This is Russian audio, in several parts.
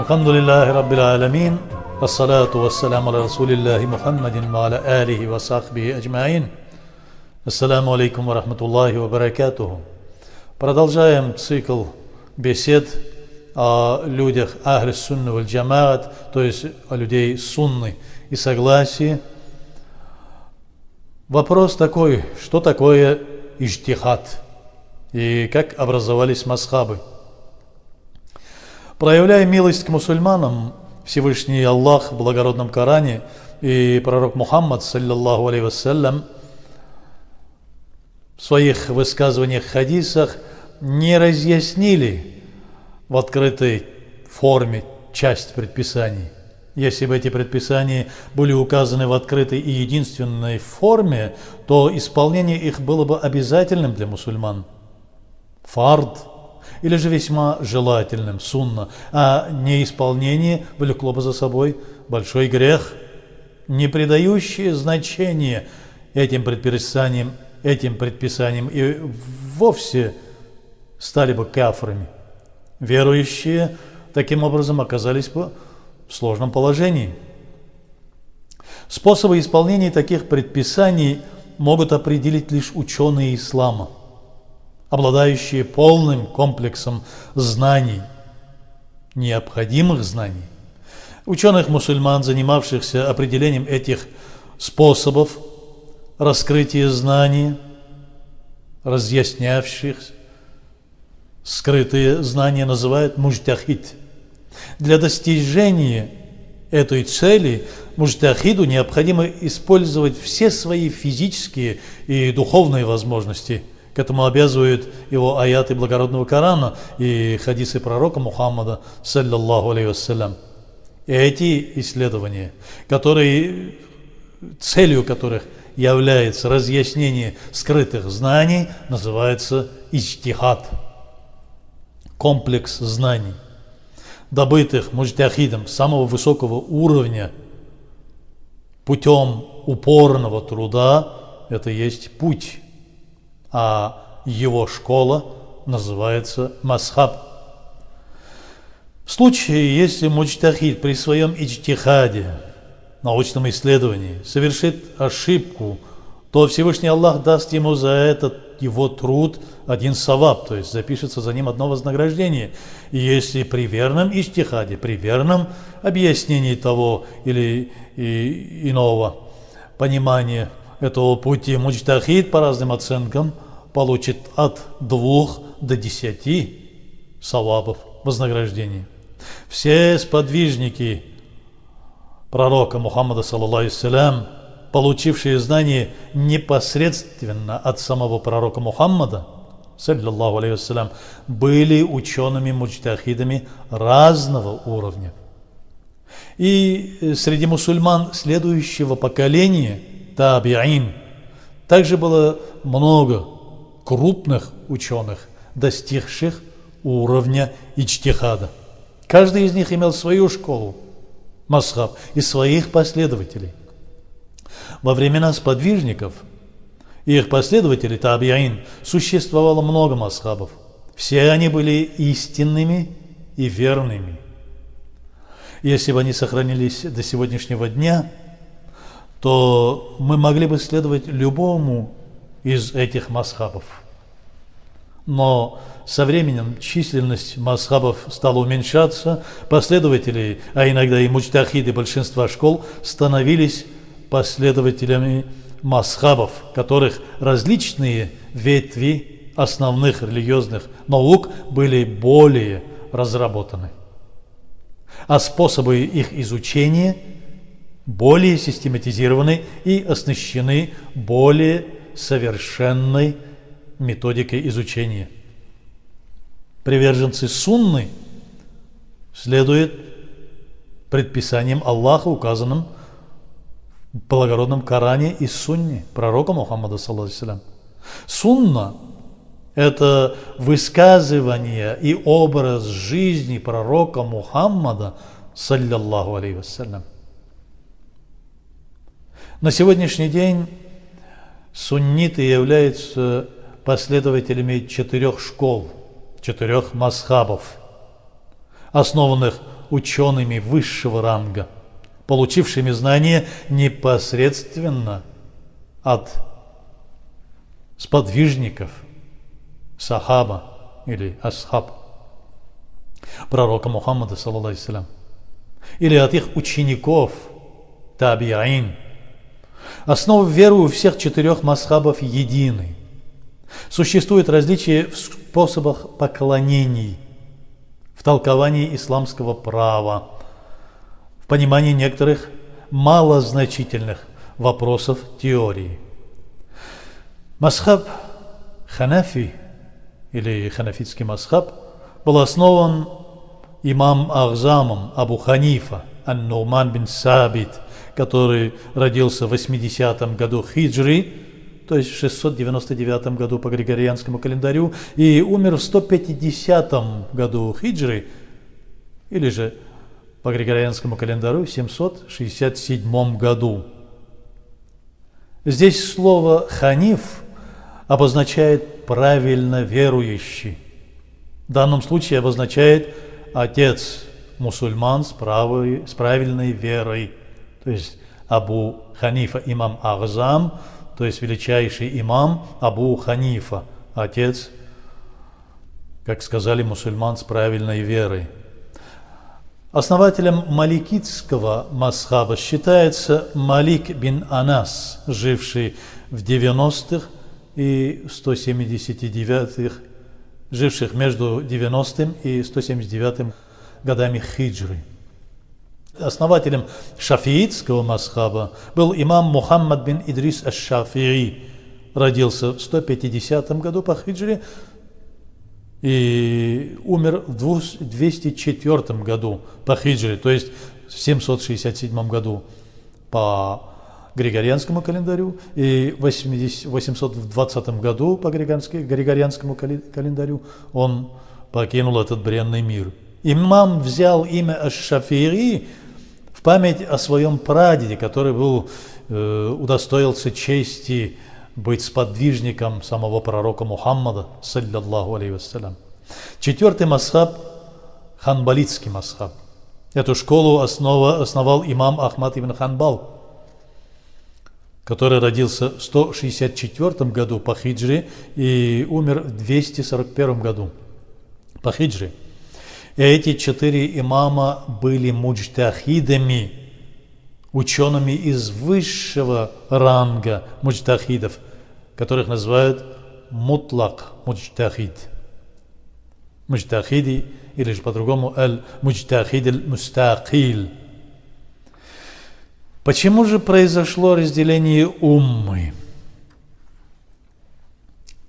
Алхамдулиллахи Раббил Аламин, ассалату вассаляму аля Расулиллахи Мухаммадин ва аля алихи ва сахбихи аджмаин. Ассаламу алейкум ва рахматуллахи ва баракатуху. Продолжаем цикл бесед о людях Ахли Сунны валь Джамаат, то есть о людей сунны и согласии. Вопрос такой, что такое иджтихад и как образовались мазхабы. Проявляя милость к мусульманам, Всевышний Аллах в благородном Коране и пророк Мухаммад, саллаллаху алейхи вассалям, в своих высказываниях, хадисах не разъяснили в открытой форме часть предписаний. Если бы эти предписания были указаны в открытой и единственной форме, то исполнение их было бы обязательным для мусульман. Фард. Или же весьма желательным, сунна, а неисполнение влекло бы за собой большой грех, не придающие значения этим предписаниям и вовсе стали бы кафрами. Верующие таким образом оказались бы в сложном положении. Способы исполнения таких предписаний могут определить лишь ученые ислама, обладающие полным комплексом знаний, необходимых знаний. Ученых-мусульман, занимавшихся определением этих способов раскрытия знаний, разъяснявших скрытые знания, называют муджтахид. Для достижения этой цели муджтахиду необходимо использовать все свои физические и духовные возможности. К этому обязывают его аяты благородного Корана и хадисы пророка Мухаммада, саллаллаху алейхи вассалям. Эти исследования, целью которых является разъяснение скрытых знаний, называется иджтихад, комплекс знаний, добытых муджтахидом самого высокого уровня путем упорного труда. Это есть путь. А его школа называется мазхаб. В случае, если муджтахид при своем иджтихаде, научном исследовании, совершит ошибку, то Всевышний Аллах даст ему за этот его труд один саваб, то есть запишется за ним одно вознаграждение. И если при верном иджтихаде, при верном объяснении того или иного понимания этого пути, муджтахид по разным оценкам получит от 2 до 10 савабов вознаграждений. Все сподвижники пророка Мухаммада, саллаллаху алейхи вассалям, получившие знания непосредственно от самого пророка Мухаммада, саллаллаху алейхи вассалям, были учеными-муджтахидами разного уровня. И среди мусульман следующего поколения, табиин, также было много крупных ученых, достигших уровня иджтихада. Каждый из них имел свою школу, мазхаб, и своих последователей. Во времена сподвижников и их последователей, табиин, существовало много мазхабов. Все они были истинными и верными. Если бы они сохранились до сегодняшнего дня, то мы могли бы следовать любому из этих мазхабов. Но со временем численность мазхабов стала уменьшаться, последователи, а иногда и муджтахиды большинства школ становились последователями мазхабов, которых различные ветви основных религиозных наук были более разработаны, а способы их изучения более систематизированы и оснащены более совершенной методикой изучения. Приверженцы сунны следуют предписаниям Аллаха, указанным в благородном Коране и сунне пророка Мухаммада, саллаллаху алейхи вассалям. Сунна – это высказывание и образ жизни пророка Мухаммада, саллаллаху алейхи вассалям. На сегодняшний день сунниты являются последователями 4 школ, 4 мазхабов, основанных учеными высшего ранга, получившими знания непосредственно от сподвижников, сахаба или асхаб, пророка Мухаммада, саллаллаху алейхи, или от их учеников, табиаин. Основы веры у всех 4 мазхабов едины. Существует различие в способах поклонений, в толковании исламского права, в понимании некоторых малозначительных вопросов теории. Мазхаб ханафи или ханафитский мазхаб был основан имам Ахзамом Абу Ханифа ан-Нуман бин Сабит, который родился в 80-м году хиджри, то есть в 699 году по григорианскому календарю, и умер в 150 году хиджри, или же по григорианскому календарю в 767 году. Здесь слово «ханиф» обозначает «правильно верующий». В данном случае обозначает «отец мусульман с правильной верой», то есть Абу Ханифа имам Ахзам, то есть величайший имам Абу Ханифа, отец, как сказали, мусульман с правильной верой. Основателем маликитского мазхаба считается Малик бин Анас, живший в 90-х и 179-х, живших между 90-м и 179-м годами хиджры. Основателем шафиитского мазхаба был имам Мухаммад бин Идрис аш-Шафии, родился в 150 году по хиджре и умер в 204 году по хиджре, то есть в 767 году по григорианскому календарю и в 820 году по григорианскому календарю он покинул этот бренный мир. Имам взял имя аш-Шафии в память о своем прадеде, который удостоился чести быть сподвижником самого пророка Мухаммада, саллаллаху алейхи вассалям. 4-й мазхаб – ханбалитский мазхаб. Эту школу основал имам Ахмад ибн Ханбал, который родился в 164 году по хиджре и умер в 241 году по хиджре. И эти 4 имама были муджтахидами, учеными из высшего ранга муджтахидов, которых называют мутлак муджтахид. Муджтахиди, или же по-другому аль-муджтахид аль-мустакил. Почему же произошло разделение уммы?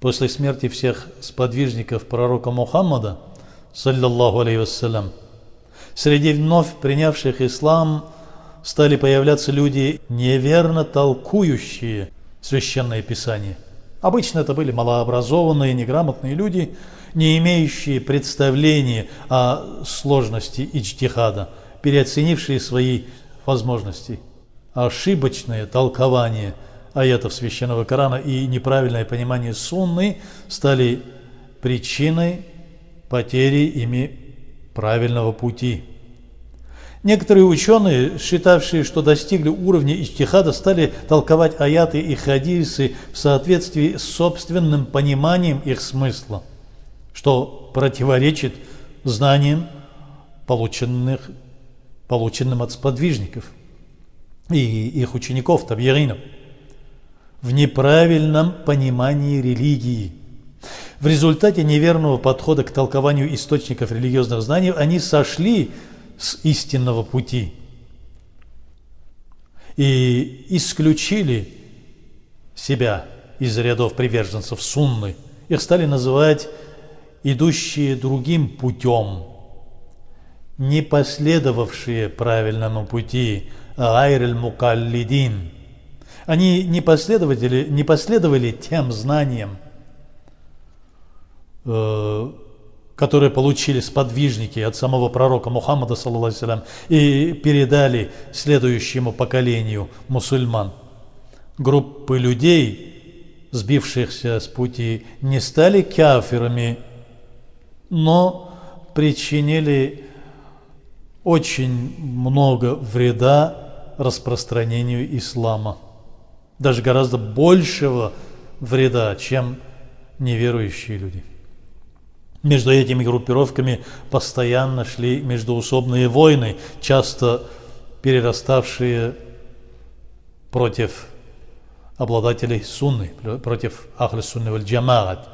После смерти всех сподвижников пророка Мухаммада, саллаллаху алейхи вассалям, среди вновь принявших ислам стали появляться люди, неверно толкующие Священное Писание. Обычно это были малообразованные, неграмотные люди, не имеющие представления о сложности иджтихада, переоценившие свои возможности. Ошибочное толкование аятов Священного Корана и неправильное понимание сунны стали причиной потери ими правильного пути. Некоторые ученые, считавшие, что достигли уровня иджтихада, стали толковать аяты и хадисы в соответствии с собственным пониманием их смысла, что противоречит знаниям, полученным от сподвижников и их учеников, табьиринов, в неправильном понимании религии. В результате неверного подхода к толкованию источников религиозных знаний они сошли с истинного пути и исключили себя из рядов приверженцев сунны. Их стали называть идущие другим путем, не последовавшие правильному пути, гайр мукаллидин. Они не последовали тем знаниям, которые получили сподвижники от самого пророка Мухаммада, саллаллаху алейхи вассалям, и передали следующему поколению мусульман. Группы людей, сбившихся с пути, не стали кафирами, но причинили очень много вреда распространению ислама. Даже гораздо большего вреда, чем неверующие люди. Между этими группировками постоянно шли междоусобные войны, часто перераставшие против обладателей сунны, против ахль сунны валь джамаат,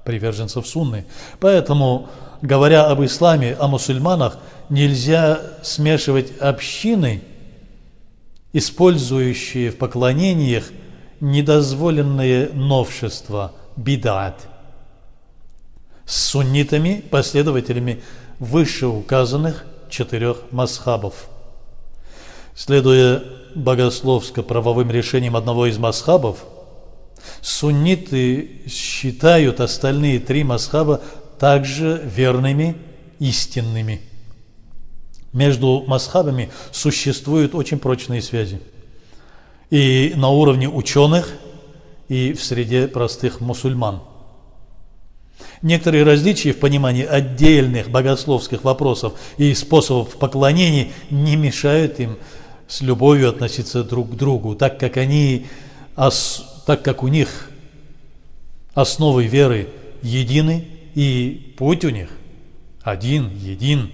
приверженцев сунны. Поэтому, говоря об исламе, о мусульманах, нельзя смешивать общины, использующие в поклонениях недозволенные новшества, бид'ат, с суннитами, последователями вышеуказанных 4 мазхабов. Следуя богословско-правовым решениям одного из мазхабов, сунниты считают остальные 3 мазхаба также верными, истинными. Между мазхабами существуют очень прочные связи. И на уровне ученых, и в среде простых мусульман. Некоторые различия в понимании отдельных богословских вопросов и способов поклонения не мешают им с любовью относиться друг к другу, так как у них основы веры едины и путь у них один, един.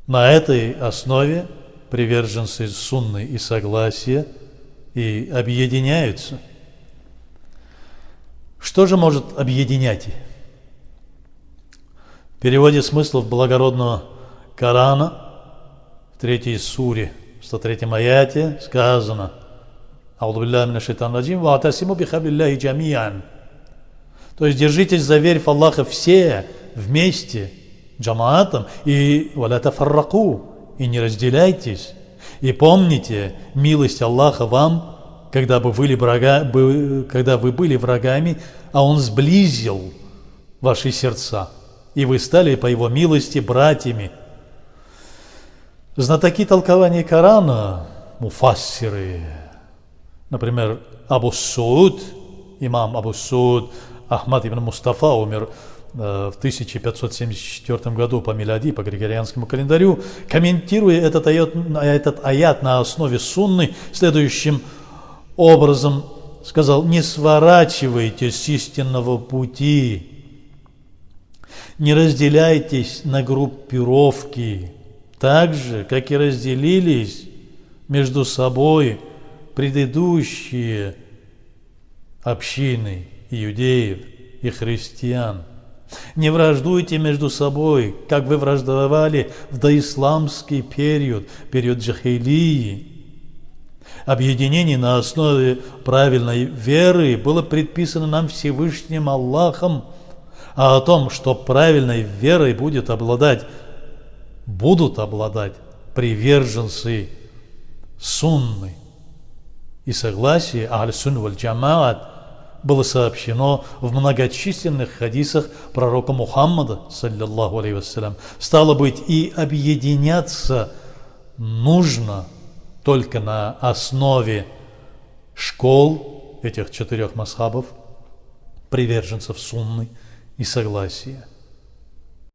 На этой основе приверженцы сунны и согласия и объединяются. Что же может объединять? В переводе смыслов благородного Корана в 3 суре, в 103 аяте сказано: «А'удhu билляхи минаш шайтанир раджим, ва'тасиму бихаблиллахи джами'ан». То есть держитесь за верь в Аллаха все вместе, джамаатом, и «валя тафарраку», и не разделяйтесь. И помните милость Аллаха вам, когда вы были врагами, а Он сблизил ваши сердца, и вы стали по Его милости братьями. Знатоки толкования Корана, муфассиры, например, имам Абу Сууд Ахмад ибн Мустафа умер в 1574 году по милади, по григорианскому календарю, комментируя этот аят на основе сунны следующим образом сказал: «Не сворачивайтесь с истинного пути, не разделяйтесь на группировки, так же, как и разделились между собой предыдущие общины иудеев и христиан. Не враждуйте между собой, как вы враждовали в доисламский период джахилии. Объединение на основе правильной веры было предписано нам Всевышним Аллахом, а о том, что правильной верой будут обладать приверженцы сунны и согласия ахль-сунна валь-джамаат, было сообщено в многочисленных хадисах пророка Мухаммада, саллиллаху алейхи вассалям. Стало быть, и объединяться нужно только на основе школ этих 4 мазхабов, приверженцев сунны и согласия.